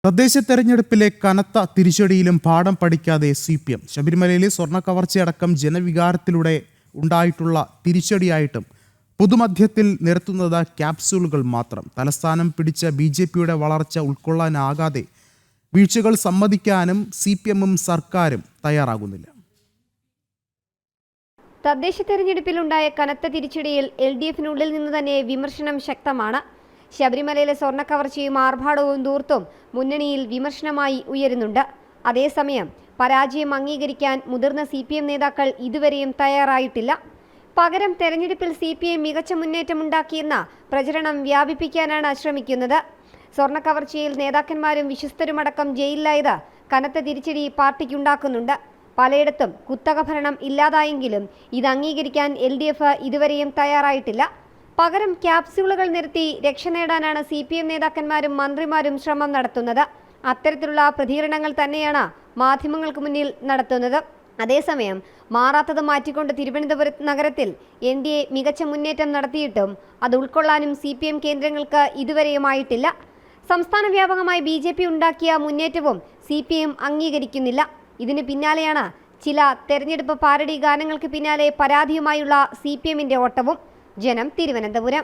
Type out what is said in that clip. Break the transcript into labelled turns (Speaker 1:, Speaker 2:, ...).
Speaker 1: തദ്ദേശ തെരഞ്ഞെടുപ്പിലെ കനത്ത തിരിച്ചടിയിലും പാഠം പഠിക്കാതെ CPM. ശബരിമലയിലെ സ്വർണ്ണ കവർച്ചയടക്കം ജനവികാരത്തിലൂടെ ഉണ്ടായിട്ടുള്ള തിരിച്ചടിയായിട്ടും പൊതുമധ്യത്തിൽ നിരത്തുന്നത് ക്യാപ്സ്യൂളുകൾ മാത്രം. തലസ്ഥാനം പിടിച്ച BJPയുടെ വളർച്ച ഉൾക്കൊള്ളാനാകാതെ വീഴ്ചകൾ സമ്മതിക്കാനും CPMും സർക്കാരും തയ്യാറാകുന്നില്ല.
Speaker 2: തദ്ദേശ തെരഞ്ഞെടുപ്പിലുണ്ടായ കനത്ത തിരിച്ചടിയിൽ LDFനുള്ളിൽ നിന്ന് തന്നെ വിമർശനം ശക്തമാണ്. ശബരിമലയിലെ സ്വർണ്ണ കവർച്ചയും ആർഭാടവും ധൂർത്തും മുന്നണിയിൽ വിമർശനമായി ഉയരുന്നുണ്ട്. അതേസമയം പരാജയം അംഗീകരിക്കാൻ മുതിർന്ന CPM നേതാക്കൾ ഇതുവരെയും തയ്യാറായിട്ടില്ല. പകരം തെരഞ്ഞെടുപ്പിൽ CPM മികച്ച മുന്നേറ്റമുണ്ടാക്കിയെന്ന പ്രചരണം വ്യാപിപ്പിക്കാനാണ് ശ്രമിക്കുന്നത്. സ്വർണ്ണ കവർച്ചയിൽ നേതാക്കന്മാരും വിശ്വസ്തരുമടക്കം ജയിലിലായത് കനത്ത തിരിച്ചടി പാർട്ടിക്കുണ്ടാക്കുന്നുണ്ട്. പലയിടത്തും കുത്തക ഭരണം ഇല്ലാതായെങ്കിലും ഇത് അംഗീകരിക്കാൻ LDF ഇതുവരെയും തയ്യാറായിട്ടില്ല. പകരം ക്യാപ്സ്യൂളുകൾ നിരത്തി രക്ഷ നേടാനാണ് CPM നേതാക്കന്മാരും മന്ത്രിമാരും ശ്രമം നടത്തുന്നത്. അത്തരത്തിലുള്ള പ്രതികരണങ്ങൾ തന്നെയാണ് മാധ്യമങ്ങൾക്ക് മുന്നിൽ നടത്തുന്നത്. അതേസമയം മാറാത്തത് മാറ്റിക്കൊണ്ട് തിരുവനന്തപുരം നഗരത്തിൽ NDA മികച്ച മുന്നേറ്റം നടത്തിയിട്ടും അത് ഉൾക്കൊള്ളാനും CPM കേന്ദ്രങ്ങൾക്ക് ഇതുവരെയുമായിട്ടില്ല. സംസ്ഥാന വ്യാപകമായി BJP ഉണ്ടാക്കിയ മുന്നേറ്റവും CPM അംഗീകരിക്കുന്നില്ല. ഇതിന് പിന്നാലെയാണ് ചില തെരഞ്ഞെടുപ്പ് പാരഡി ഗാനങ്ങൾക്ക് പിന്നാലെ പരാതിയുമായുള്ള CPMന്റെ ഓട്ടവും. ജനം, തിരുവനന്തപുരം.